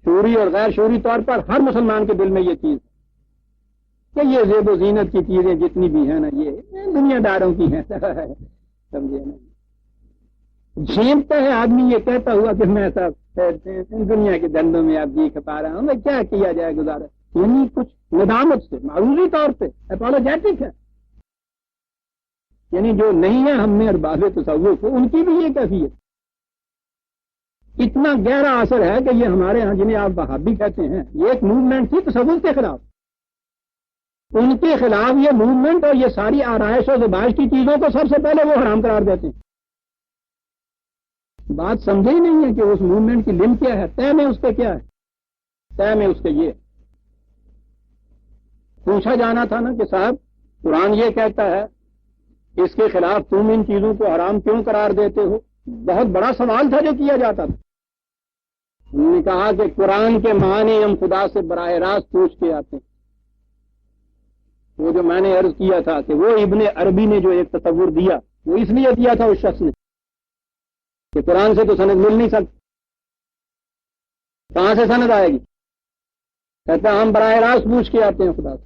شعوری اور غیر شعوری طور پر ہر مسلمان کے دل میں یہ چیز کہ یہ زیب و زینت کی چیزیں جتنی بھی ہیں نا یہ دنیا داروں کی ہیں سمجھے نا. جھیمتا ہے آدمی یہ کہتا ہوا کہ میں سب دنیا کے دندوں میں اب جی کھپا رہا ہوں, میں کیا کیا جائے گزارا, یعنی کچھ ندامت سے معروضی طور پہ اپولوجیٹک ہے. یعنی جو نہیں ہے ہم میں ارباب تصوف ان کی بھی یہ کیفیت. اتنا گہرا اثر ہے کہ یہ ہمارے ہاں جنہیں آپ وہابی کہتے ہیں یہ ایک موومنٹ تھی تصوف کے خلاف. ان کے خلاف یہ موومنٹ اور یہ ساری آرائش و زبائش کی چیزوں کو سب سے پہلے وہ حرام قرار دیتے ہیں. بات سمجھے ہی نہیں ہے کہ اس موومنٹ کی لم کیا ہے, طے میں اس کے کیا ہے, طے میں اس کے یہ پوچھا جانا تھا نا کہ صاحب قرآن یہ کہتا ہے اس کے خلاف تم ان چیزوں کو حرام کیوں قرار دیتے ہو. بہت بڑا سوال تھا جو کیا جاتا تھا. انہوں نے کہا کہ قرآن کے معنی ہم خدا سے براہ راست پوچھ کے آتے ہیں. وہ جو میں نے عرض کیا تھا کہ وہ ابن عربی نے جو ایک تصور دیا وہ اس لیے دیا تھا اس شخص نے کہ قرآن سے تو سند مل نہیں سکتی, کہاں سے سند آئے گی. کہتا ہے ہم براہ راست پوچھ کے آتے ہیں خدا سے.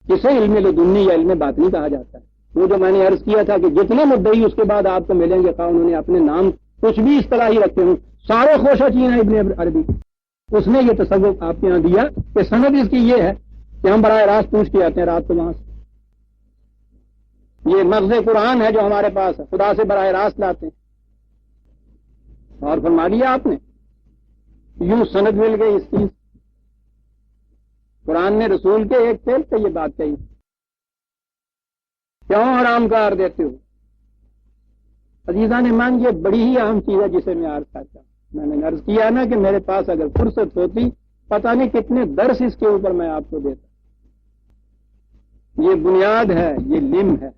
کسے علم لدنی یا علم باطنی کہا جاتا ہے. وہ جو میں نے عرض کیا تھا کہ جتنے مدعی اس کے بعد آپ کو ملیں گے خواہ انہوں نے اپنے نام کچھ بھی اصطلاحی رکھتے ہوں سارے خوشہ چین ہیں ابن عربی کی. اس نے یہ تصور آپ کے یہاں دیا کہ سند اس کی یہ ہے کہ ہم براہ راست پوچھ کے آتے ہیں رات کو وہاں سے. یہ مغز قرآن ہے جو ہمارے پاس ہے, خدا سے براہ راست لاتے ہیں. اور فرما لیا آپ نے یوں سند مل گئی اس چیز. قرآن نے رسول کے ایک فعل پہ یہ بات کہی. کیوں حرام قرار دیتے ہو؟ عزیزان ایمان یہ بڑی ہی اہم چیز ہے جسے میں عرض کرتا ہوں. میں نے عرض کیا نا کہ میرے پاس اگر فرصت ہوتی پتہ نہیں کتنے درس اس کے اوپر میں آپ کو دیتا. یہ بنیاد ہے, یہ لم ہے.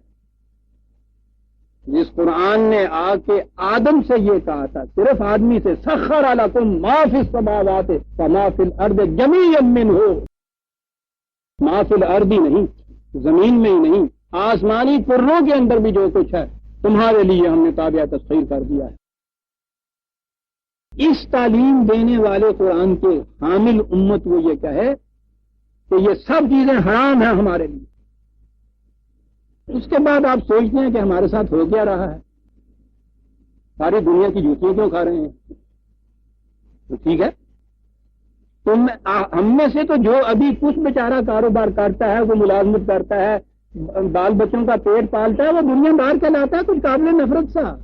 جس قرآن نے آ کے آدم سے یہ کہا تھا, صرف آدمی سے, سخر لکم ما فی السماوات وما فی الارض جمیعا منہ. ما فی الارض نہیں, زمین میں ہی نہیں, آسمانی کروں کے اندر بھی جو کچھ ہے تمہارے لیے ہم نے تابع تسخیر کر دیا ہے. اس تعلیم دینے والے قرآن کے حامل امت وہ یہ کہے کہ یہ سب چیزیں حرام ہیں ہمارے لیے. اس کے بعد آپ سوچتے ہیں کہ ہمارے ساتھ ہو کیا رہا ہے, ساری دنیا کی جوتیاں کیوں کھا رہے ہیں. تو ٹھیک ہے, ہم میں سے تو جو ابھی کچھ بیچارہ کاروبار کرتا ہے, وہ ملازمت کرتا ہے, بال بچوں کا پیٹ پالتا ہے, وہ دنیا باہر چلاتا ہے کچھ قابل نفرت سا.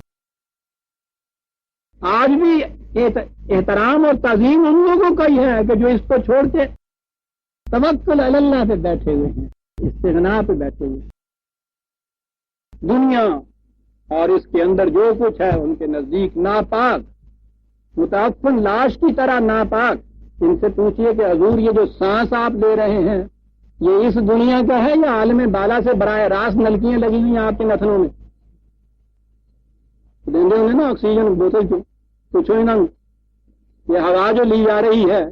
آج بھی احترام اور تعظیم ان لوگوں کا ہی ہے کہ جو اس کو چھوڑ کے توکل علی اللہ پہ بیٹھے ہوئے ہیں, استغنا پہ بیٹھے ہوئے ہیں. دنیا اور اس کے اندر جو کچھ ہے ان کے نزدیک ناپاک, متعفن لاش کی طرح ناپاک. ان سے پوچھئے کہ حضور یہ جو سانس آپ لے رہے ہیں یہ اس دنیا کا ہے یا عالم بالا سے براہ راست نلکیاں لگی ہوئی ہیں آپ کے نتنوں میں؟ دیں گے انہیں نا آکسیجن بوتل کی, پوچھو انہوں نے یہ ہوا جو لی جا رہی ہے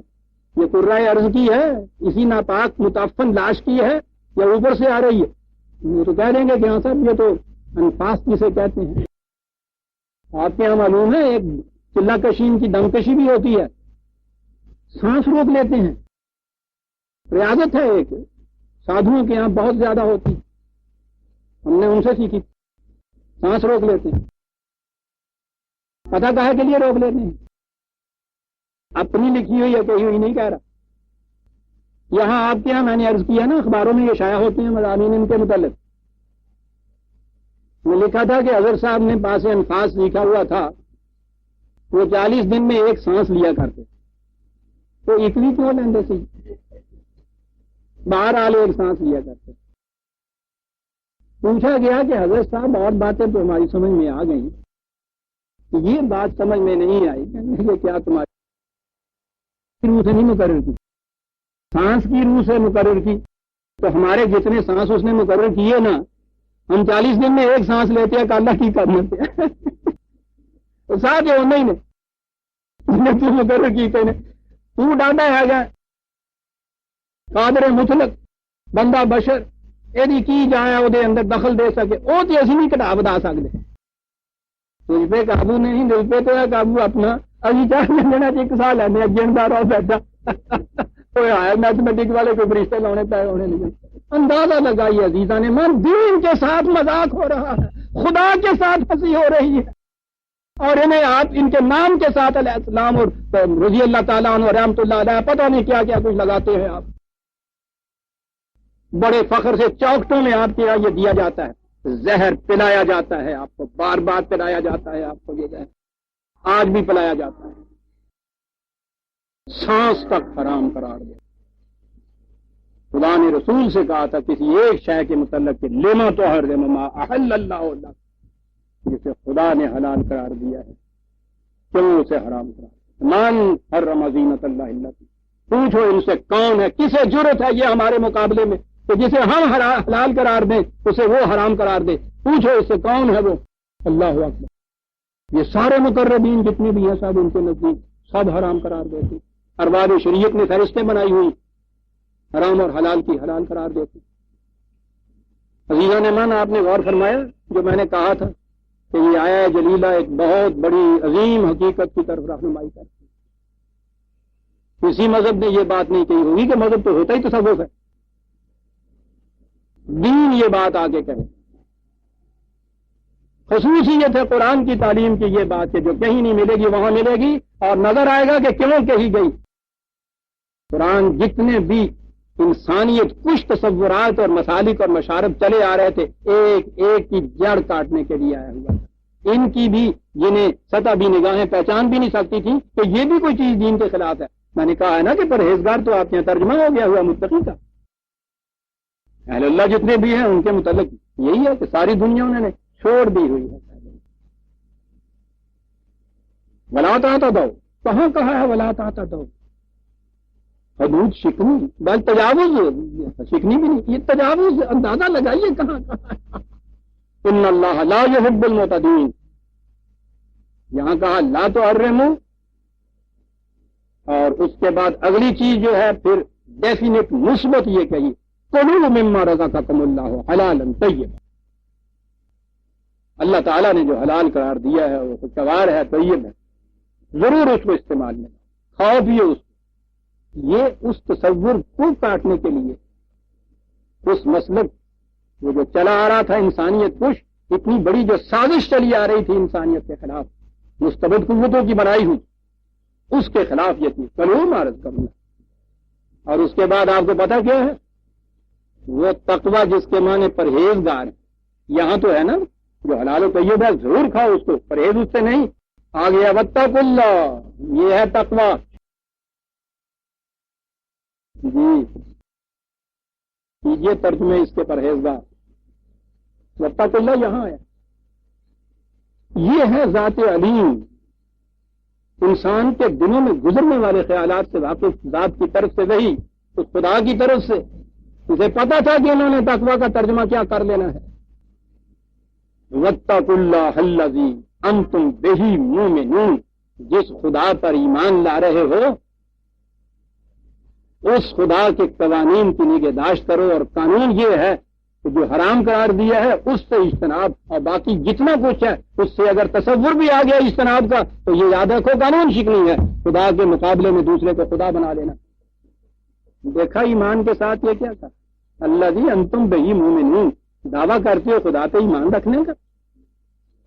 یہ قرۂ ارض کی ہے, اسی ناپاک متعفن لاش کی ہے یا اوپر سے آ رہی ہے؟ وہ تو کہہ دیں گے کہ ہاں صاحب یہ تو انفاس جسے کہتے ہیں. آپ کے یہاں معلوم ہے ایک چلہ کشین کی دم کشی بھی ہوتی ہے, سانس روک لیتے ہیں. ریاضت ہے ایک, سادھوؤں کے یہاں بہت زیادہ ہوتی, ہم نے ان سے سیکھی. سانس روک لیتے ہیں, پتہ کہے کے لیے روک لیتے ہیں, اپنی لکھی ہوئی یا کہی ہوئی نہیں کہہ رہا. یہاں آپ کے یہاں میں نے عرض کیا نا اخباروں میں یہ شائع ہوتے ہیں مضامین ان کے متعلق. میں لکھا تھا کہ حضرت صاحب نے پاس انفاس لکھا ہوا تھا, وہ 40 دن میں ایک سانس لیا کرتے. تو اتنی کیوں لیندے سی, باہر آلے ایک سانس لیا کرتے. پوچھا گیا کہ حضرت صاحب اور باتیں تو ہماری سمجھ میں آ گئیں, یہ بات سمجھ میں نہیں آئی کہ کیا تمہاری روح سے نہیں مقرر کی, سانس کی روح سے مقرر کی. تو ہمارے جتنے سانس اس نے مقرر کیے نا, ہم 40 دن میں ایک سانس لیتے ہیں کہ اللہ کی کرتے ہیں. تو ساتھ ہی ہونا ہی نہیں تو مقرر کی کہ تو ڈاڈا ہے گا قادر مطلق بندہ بشر یہ کی جائے وہ اندر دخل دے سکے, وہ تو اسی نہیں کٹا بتا سکتے. تجھ پہ قابو نہیں, دل پہ تو ہے قابو اپنا, ابھی 4 لینا 1 سال ہے گندا رہو بیٹھا کوئی آیا میتھمیٹک والے کوئی رشتے لانے پائے ہونے نہیں. اندازہ لگائیے عزیزان من، دین کے ساتھ مذاق ہو رہا ہے، خدا کے ساتھ ہنسی ہو رہی ہے، اور انہیں آپ ان کے نام کے ساتھ علیہ السلام اور رضی اللہ تعالیٰ عنہ رحمۃ اللہ علیہ پتہ نہیں کیا کیا کچھ لگاتے ہیں. آپ بڑے فخر سے چوکٹوں میں آپ کے یہ دیا جاتا ہے، زہر پلایا جاتا ہے آپ کو، بار بار پلایا جاتا ہے آپ کو، یہ زہر آج بھی پلایا جاتا ہے، سانس تک حرام قرار دیا. خدا نے رسول سے کہا تھا کسی ایک شے کے متعلق کہ لما تحرم ما احل اللہ لک، جسے خدا نے حلال قرار دیا ہے کیوں اسے حرام قرار؟ من حرم زینت اللہ التی، پوچھو ان سے کون ہے، کسے جرت ہے یہ ہمارے مقابلے میں کہ جسے ہم حلال قرار دیں اسے وہ حرام قرار دے؟ پوچھو اس سے کون ہے وہ؟ اللہ اکبر. یہ سارے مقربین جتنے بھی ہیں سب ان کے نزدیک سب حرام قرار دیتے. ارباب شریعت نے فہرستیں بنائی ہوئی حرام اور حلال کی، حلال قرار دیتے. عزیزان من، آپ نے غور فرمایا جو میں نے کہا تھا کہ یہ آیا جلیلہ ایک بہت بڑی عظیم حقیقت کی طرف رہنمائی کرتی ہے. کسی مذہب نے یہ بات نہیں کہی ہوگی کہ مذہب تو ہوتا ہی تصوف ہے. دین یہ بات آگے کہے. خصوصیت ہے قرآن کی تعلیم کی یہ بات کہ جو کہیں نہیں ملے گی وہاں ملے گی، اور نظر آئے گا کہ کیوں کہی گئی. قرآن جتنے بھی انسانیت کچھ تصورات اور مسالک اور مشارب چلے آ رہے تھے ایک ایک کی جڑ کاٹنے کے لیے آیا ہوا تھا. ان کی بھی جنہیں سطح بھی نگاہیں پہچان بھی نہیں سکتی تھی کہ یہ بھی کوئی چیز دین کے خلاف ہے. میں نے کہا ہے نا کہ پرہیزگار تو آپ کے یہاں ترجمہ ہو گیا ہوا متقی کا. اہل اللہ جتنے بھی ہیں ان کے متعلق یہی ہے کہ ساری دنیا انہوں نے چھوڑ دی ہوئی ہے. ولا تعتدوا، کہاں کہا ہے ولا تعتدوا؟ حدود شکنی، بل تجاوز شکنی بھی نہیں، یہ تجاوز اندازہ لگائیے کہاں کہاں. ان اللہ لا يحب المعتدین، یہاں کہا لا تحرموا، اور اس کے بعد اگلی چیز جو ہے پھر ڈیفینٹ مثبت یہ کہی کلوا مما رزقکم اللہ حلالا طیبا. اللہ تعالیٰ نے جو حلال قرار دیا ہے وہ خوشگوار ہے، طیب ہے، ضرور اس کو استعمال میں کھاؤ پیو اس کو. یہ اس تصور کو کاٹنے کے لیے اس مسلک وہ جو چلا آ رہا تھا انسانیت کش، اتنی بڑی جو سازش چلی آ رہی تھی انسانیت کے خلاف مستبد قوتوں کی بنائی ہوئی، اس کے خلاف یہ تھی کلوا ما رزقکم. اور اس کے بعد آپ کو پتا کیا ہے؟ وہ تقوی جس کے معنی پرہیزگار ہے. یہاں تو ہے نا جو حلال و طیب ہے ضرور کھاؤ اس کو، پرہیز اس سے نہیں. آ گیا واتقوا اللہ، یہ ہے تقوی. جی یہ ترجمے اس کے پرہیزگار. واتقوا اللہ یہاں ہے، یہ ہے ذات علیم، انسان کے دلوں میں گزرنے والے خیالات سے واقف ذات کی طرف سے، وہی اس خدا کی طرف سے. اسے پتا تھا کہ انہوں نے تقوی کا ترجمہ کیا کر لینا ہے. واتقوا اللہ الذی انتم بہ مؤمنون، جس خدا پر ایمان لا رہے ہو اس خدا کے قوانین کی نگہداشت کرو. اور قانون یہ ہے کہ جو حرام قرار دیا ہے اس سے اجتناب، اور باقی جتنا کچھ ہے اس سے اگر تصور بھی آ گیا اجتناب کا تو یہ یاد رکھو قانون شکنی ہے، خدا کے مقابلے میں دوسرے کو خدا بنا لینا. دیکھا ایمان کے ساتھ یہ کیا تھا؟ الذی انتم بہ مؤمنون، دعویٰ کرتے ہو خدا پہ ایمان رکھنے کا،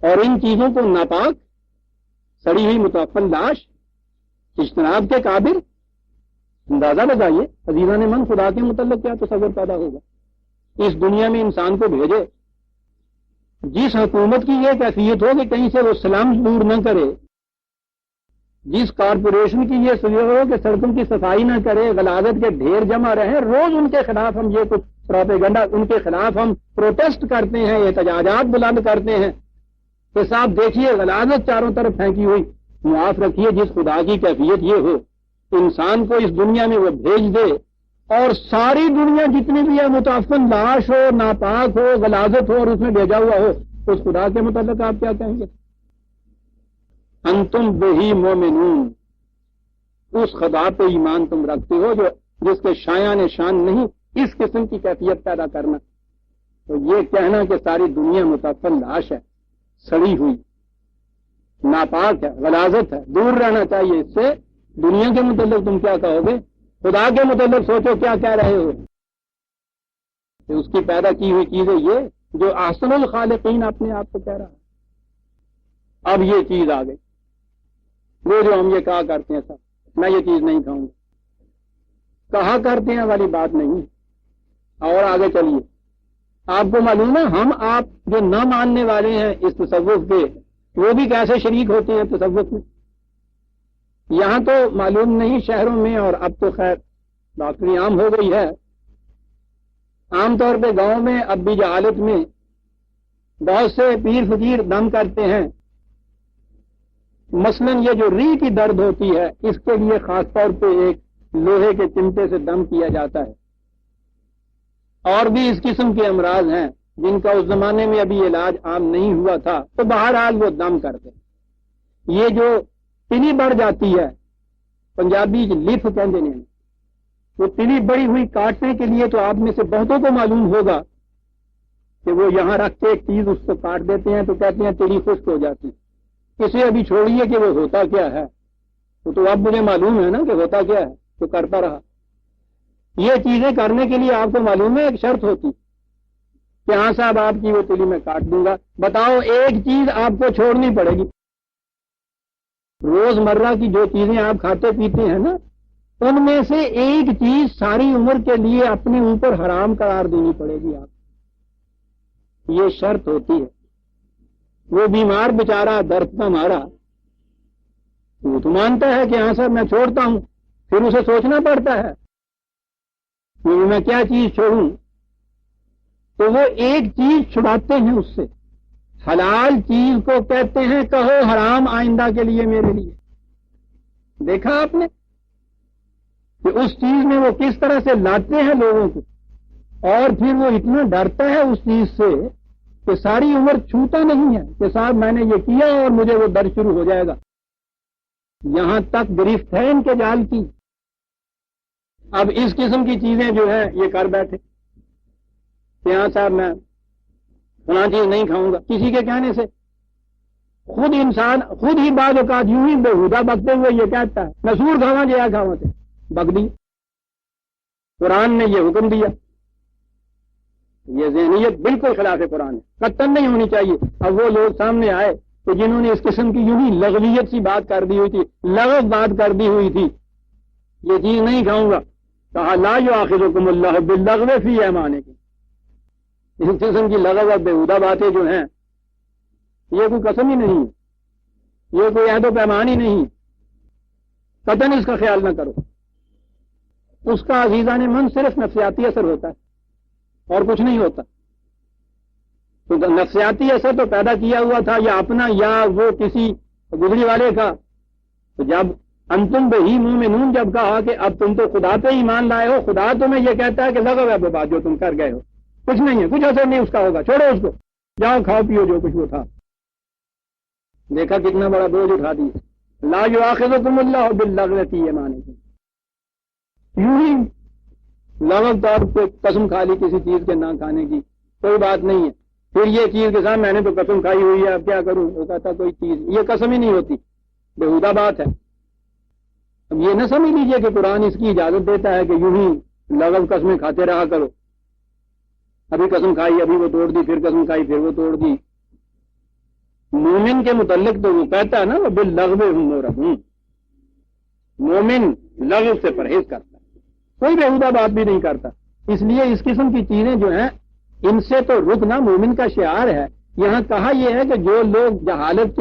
اور ان چیزوں کو ناپاک سڑی ہوئی متوفل لاش اجتناب کے قابل. اندازہ لگائیے عزیزان من خدا کے متعلق کیا تصور پیدا ہوگا. اس دنیا میں انسان کو بھیجے جس حکومت کی یہ کیفیت ہو کہ کہیں سے وہ سلام دور نہ کرے، جس کارپوریشن کی یہ سوچ ہو کہ سڑکوں کی صفائی نہ کرے، غلاظت کے ڈھیر جمع رہے، روز ان کے خلاف ہم یہ کچھ پروپیگنڈا، ان کے خلاف ہم پروٹیسٹ کرتے ہیں، احتجاجات بلند کرتے ہیں کہ صاحب دیکھیے غلاظت چاروں طرف پھینکی ہوئی. معاف رکھیے جس خدا کی کیفیت یہ ہو انسان کو اس دنیا میں وہ بھیج دے اور ساری دنیا جتنی بھی ہے متعفن لاش ہو، ناپاک ہو، غلاظت ہو اور اس میں بھیجا ہوا ہو، اس خدا کے متعلق آپ کیا کہیں گے؟ انتم بہی مومنون، اس خدا پہ ایمان تم رکھتے ہو جو جس کے شایان شان نہیں اس قسم کی کیفیت پیدا کرنا. تو یہ کہنا کہ ساری دنیا متعفن لاش ہے، سڑی ہوئی، ناپاک ہے، غلاظت ہے، دور رہنا چاہیے اس سے۔ دنیا کے متعلق تم کیا کہو گے، خدا کے متعلق سوچو کیا کہہ رہے ہو۔ کہ اس کی پیدا کی ہوئی چیزیں یہ جو احسن الخالقین اپنے آپ کو کہہ رہا ہے۔ اب یہ چیز آ گئی، وہ جو ہم یہ کہا کرتے ہیں سب میں یہ چیز نہیں کھاؤں گا، کہا کرتے ہیں والی بات نہیں۔ اور آگے چلیے، آپ کو معلوم ہے ہم آپ جو نہ ماننے والے ہیں اس تصوف کے، وہ بھی کیسے شریک ہوتے ہیں تصوف میں۔ یہاں تو معلوم نہیں شہروں میں، اور اب تو خیر ڈاکٹری عام ہو گئی ہے، عام طور پہ گاؤں میں اب بھی جہالت میں بہت سے پیر فقیر دم کرتے ہیں۔ مثلا یہ جو ری کی درد ہوتی ہے اس کے لیے خاص طور پہ ایک لوہے کے چمٹے سے دم کیا جاتا ہے۔ اور بھی اس قسم کے امراض ہیں جن کا اس زمانے میں ابھی علاج عام نہیں ہوا تھا، تو بہرحال وہ دم کرتے ہیں۔ یہ جو تلی بڑھ جاتی ہے، پنجابی لف کہتے ہیں، وہ تلی بڑی ہوئی کاٹنے کے لیے تو آپ میں سے بہتوں کو معلوم ہوگا کہ وہ یہاں رکھ کے ایک چیز اس کو کاٹ دیتے ہیں تو کہتے ہیں تلی خشک ہو جاتی۔ اسے ابھی چھوڑیے کہ وہ ہوتا کیا ہے، وہ تو اب مجھے معلوم ہے نا کہ ہوتا کیا ہے، تو کرتا رہا۔ یہ چیزیں کرنے کے لیے آپ کو معلوم ہے ایک شرط ہوتی کہ ہاں صاحب آپ کی وہ تلی میں کاٹ دوں گا۔ بتاؤ ایک چیز آپ کو چھوڑنی پڑے گی، روز مرہ کی جو چیزیں آپ کھاتے پیتے ہیں نا، ان میں سے ایک چیز ساری عمر کے لیے اپنے اوپر حرام قرار دینی پڑے گی آپ، یہ شرط ہوتی ہے۔ وہ بیمار بیچارہ درد کا مارا وہ تو مانتا ہے کہ ہاں سر میں چھوڑتا ہوں، پھر اسے سوچنا پڑتا ہے کہ میں کیا چیز چھوڑوں، تو وہ ایک چیز چھڑاتے ہیں اس سے۔ حلال چیز کو کہتے ہیں کہو حرام آئندہ کے لیے میرے لیے۔ دیکھا آپ نے کہ اس چیز میں وہ کس طرح سے لاتے ہیں لوگوں کو، اور پھر وہ اتنا ڈرتا ہے اس چیز سے کہ ساری عمر چھوتا نہیں ہے کہ صاحب میں نے یہ کیا اور مجھے وہ ڈر شروع ہو جائے گا۔ یہاں تک گرفت ہے ان کے جال کی۔ اب اس قسم کی چیزیں جو ہیں یہ کر بیٹھے کہ ہاں صاحب میں فلاں چیز نہیں کھاؤں گا، کسی کے کہنے سے خود انسان خود ہی بعض اوقات یوں ہی بےہودہ بکتے ہوئے یہ کہتا ہے میں سور کھاواں جیا کھاواں سے بک دی۔ قرآن نے یہ حکم دیا، یہ ذہنیت بالکل خلاف قرآن ہے، قطعاً نہیں ہونی چاہیے۔ اب وہ لوگ سامنے آئے کہ جنہوں نے اس قسم کی یوں ہی لغویت سی بات کر دی ہوئی تھی، لغو بات کر دی ہوئی تھی، یہ چیز نہیں کھاؤں گا، کہا لا یؤاخذکم اللہ باللغو فی ایمانکم۔ اس قسم کی لغو اور بےہودہ باتیں جو ہیں یہ کوئی قسم ہی نہیں، یہ کوئی عہد و پیمان ہی نہیں، قطعاً اس کا خیال نہ کرو۔ اس کا عزیزان من صرف نفسیاتی اثر ہوتا ہے اور کچھ نہیں ہوتا۔ تو نفسیاتی اثر تو پیدا کیا ہوا تھا یا اپنا یا وہ کسی گزری والے کا۔ تو جب انتم بہی مومنون جب کہا کہ اب تم تو خدا پہ ایمان لائے ہو، خدا تمہیں یہ کہتا ہے کہ لغو ہے وہ بات جو تم کر گئے ہو، کچھ نہیں ہے، کچھ اثر نہیں اس کا ہوگا، چھوڑو اس کو، جاؤ کھاؤ پیو جو کچھ وہ تھا۔ دیکھا کتنا بڑا بوجھ اٹھا دیا۔ لا یؤاخذکم اللہ باللغو فی ایمانکم، یوں ہی لغو طور پہ قسم کھا لی کسی چیز کے نہ کھانے کی، کوئی بات نہیں ہے۔ پھر یہ چیز کے ساتھ میں نے تو قسم کھائی ہوئی ہے اب کیا کروں، وہ کہتا کوئی چیز یہ قسم ہی نہیں ہوتی، بےہودہ بات ہے۔ اب یہ نہ سمجھ لیجئے کہ قرآن اس کی اجازت دیتا ہے کہ یوں ہی لغو قسمیں کھاتے رہا کرو، ابھی قسم کھائی ابھی وہ توڑ دی، پھر قسم کھائی پھر وہ توڑ دی۔ مومن کے متعلق تو وہ کہتا ہے نا وہ باللغو ہم مرحوم، مومن لغو سے پرہیز کرتا ہے، کوئی بےہودہ بات بھی نہیں کرتا۔ اس لیے اس قسم کی چیزیں جو ہیں ان سے تو رکنا مومن کا شعار ہے۔ یہاں کہا یہ ہے کہ جو لوگ جہالت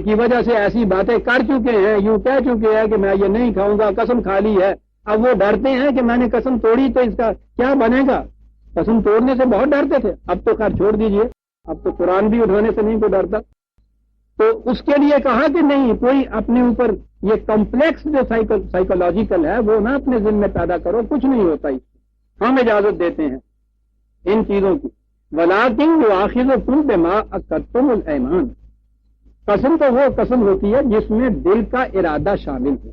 کی وجہ سے ایسی باتیں کر چکے ہیں، یوں کہہ چکے ہیں کہ میں یہ نہیں کھاؤں گا، قسم کھا لی ہے، اب وہ ڈرتے ہیں کہ میں نے قسم توڑی تو اس کا کیا بنے گا۔ قسم توڑنے سے بہت ڈرتے تھے، اب تو خیر چھوڑ دیجئے، اب تو قرآن بھی اٹھانے سے نہیں کوئی ڈرتا۔ تو اس کے لیے کہا کہ نہیں، کوئی اپنے اوپر یہ کمپلیکس جو سائیکولوجیکل ہے وہ نہ اپنے ذہن میں پیدا کرو، کچھ نہیں ہوتا ہی، ہم اجازت دیتے ہیں ان چیزوں کی۔ وَلَٰكِنْ يُؤَاخِذُكُم بِمَا عَقَدتُّمُ الْأَيْمَانَ، قسم تو وہ قسم ہوتی ہے جس میں دل کا ارادہ شامل ہے۔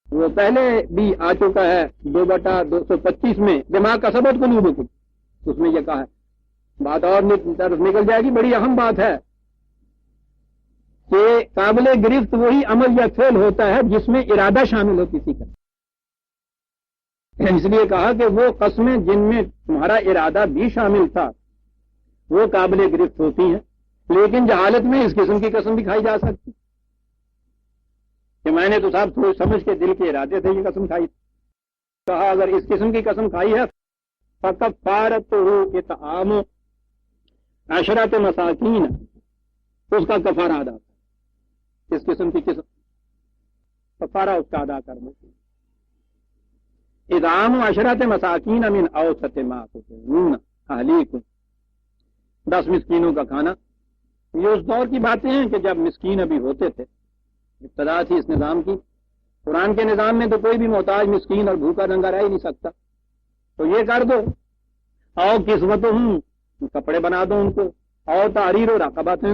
وہ پہلے بھی آ چکا ہے 2/225 میں، بِمَا كَسَبَتْ قُلُوبُكُم، اس میں یہ کہا ہے۔ بات اور طرف نکل جائے گی، بڑی اہم بات ہے۔ کہ قابل گرفت وہی عمل یا فعل ہوتا ہے جس میں ارادہ شامل ہو کسی کا. اس لیے کہا کہ وہ قسمیں جن میں تمہارا ارادہ بھی شامل تھا وہ قابل گرفت ہوتی ہیں، لیکن جہالت میں اس قسم کی قسم بھی کھائی جا سکتی کہ میں نے تو صاحب سوچ سمجھ کے دل کے ارادے سے یہ قسم کھائی. کہا اگر اس قسم کی قسم کھائی ہے فَكَفَّارَتُهُ إِطْعَامُ عَشْرَةِ مَسَاكِينَ، اس کا کفارہ ادا کر، اس قسم کی قسم کفارہ اس کا ادا کر دو. اطعام عشرۃ مساکین من اوسط ما تطعمون اہلیکم، 10 مسکینوں کا کھانا. یہ اس دور کی باتیں ہیں کہ جب مسکین ابھی ہوتے تھے، ابتدا تھی اس نظام کی. قرآن کے نظام میں تو کوئی بھی محتاج مسکین اور بھوکا ننگا رہ ہی نہیں سکتا. تو یہ کر دو، او کسوتہم، کپڑے بنا دو ان کو، او تحریر رقبۃ،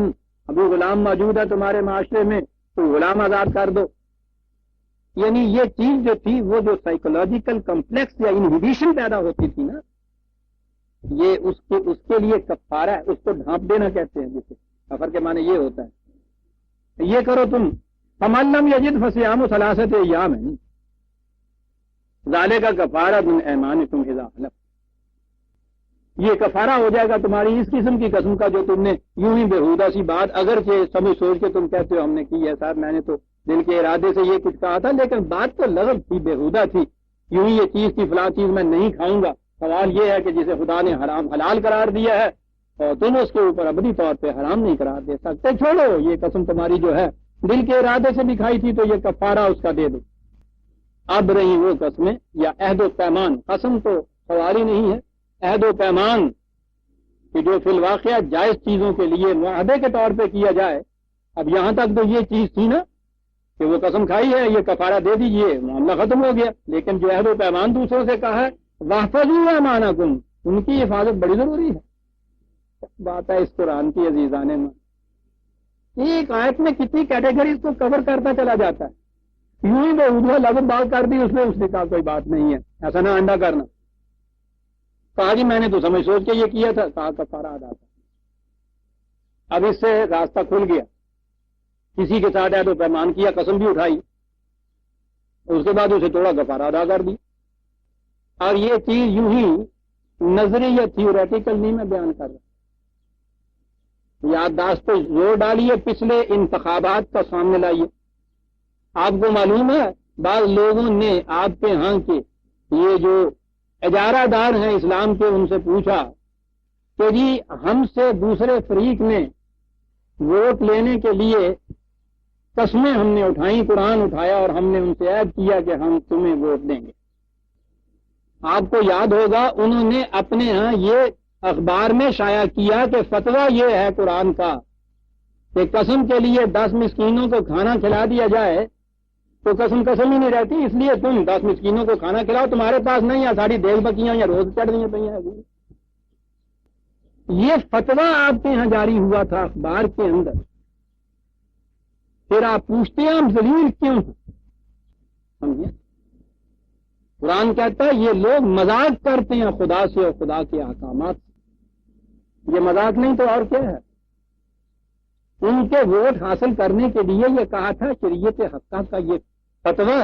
ابھی غلام موجود ہے تمہارے معاشرے میں تو غلام آزاد کر دو. یعنی یہ چیز جو تھی وہ جو سائیکولوجیکل کمپلیکس یا انہیبیشن پیدا ہوتی تھی نا، یہ اس کے لیے کفارہ ہے، اس کو ڈھانپ دینا کہتے ہیں، جسے کفر کے معنی یہ ہوتا ہے. یہ کرو تم، فمن لم یجد فصیام ثلاثۃ ایام، ذالک کفارۃ من ایمانکم اذا حلفتم، یہ کفارہ ہو جائے گا تمہاری اس قسم کی قسم کا جو تم نے یوں ہی بےہودہ سی بات، اگرچہ سمجھ سوچ کے تم کہتے ہو ہم نے کی ہے صاحب، میں نے تو دل کے ارادے سے یہ کچھ کہا تھا، لیکن بات تو لغو تھی، بےہودہ تھی، یوں ہی یہ چیز تھی فلاں چیز میں نہیں کھاؤں گا. سوال یہ ہے کہ جسے خدا نے حرام حلال قرار دیا ہے اور تم اس کے اوپر ابدی طور پہ حرام نہیں قرار دے سکتے، چھوڑو یہ قسم تمہاری جو ہے دل کے ارادے سے بھی کھائی تھی تو یہ کفارہ اس کا دے دو. اب رہی وہ قسمیں یا عہد و پیمان، قسم تو سوال ہی نہیں ہے، عہد و پیمان کہ جو فی الواقعہ جائز چیزوں کے لیے معاہدے کے طور پہ کیا جائے. اب یہاں تک تو یہ چیز تھی نا کہ وہ قسم کھائی ہے، یہ کفارہ دے دیجئے، معاملہ ختم ہو گیا. لیکن جو عہد و پیمان دوسروں سے کہا ہے، واحفظوا ایمانکم، ان کی حفاظت بڑی ضروری ہے. بات ہے اس قرآن کی عزیزان من، ایک آیت میں کتنی کیٹیگریز کو کور کرتا چلا جاتا ہے. یوں ہی بے لفظ بات کر دی اس نے کہا کوئی بات نہیں ہے، ایسا نہ انڈا کرنا. کہا جی میں نے تو سمجھ سوچ کے یہ کیا تھا، کہا کفارہ ادا تھا. اب اس سے راستہ کھل گیا، کسی کے ساتھ عہد و پیمان کیا، قسم بھی اٹھائی، اس کے بعد اسے توڑا، کفارہ ادا کر دی. اور یہ چیز یوں ہی نظری یا تھیوریٹیکل نہیں میں بیان کر رہا، یادداشت پہ زور ڈالیے، پچھلے انتخابات کا سامنے لائیے. آپ کو معلوم ہے بعض لوگوں نے آپ کے ہاں کے یہ جو اجارہ دار ہیں اسلام کے، ان سے پوچھا کہ جی ہم سے دوسرے فریق نے ووٹ لینے کے لیے قسمیں ہم نے اٹھائیں، قرآن اٹھایا اور ہم نے ان سے عہد کیا کہ ہم تمہیں ووٹ دیں گے. آپ کو یاد ہوگا انہوں نے اپنے ہاں یہ اخبار میں شائع کیا کہ فتویٰ یہ ہے قرآن کا کہ قسم کے لیے 10 مسکینوں کو کھانا کھلا دیا جائے تو قسم ہی نہیں رہتی، اس لیے تم 10 مسکینوں کو کھانا کھلاؤ، تمہارے پاس نہیں ہے، ساری دیگ بکیاں یا روز چڑھ رہی ہیں. یہ فتویٰ آپ کے یہاں جاری ہوا تھا اخبار کے اندر. پھر آپ پوچھتے ہیں ہم ذلیل کیوں ہیں؟ سمجھے، قرآن کہتا ہے یہ لوگ مذاق کرتے ہیں خدا سے اور خدا کے احکامات سے. یہ مذاق نہیں تو اور کیا ہے. ان کے ووٹ حاصل کرنے کے لیے یہ کہا تھا شریعت حقہ کا یہ فتویٰ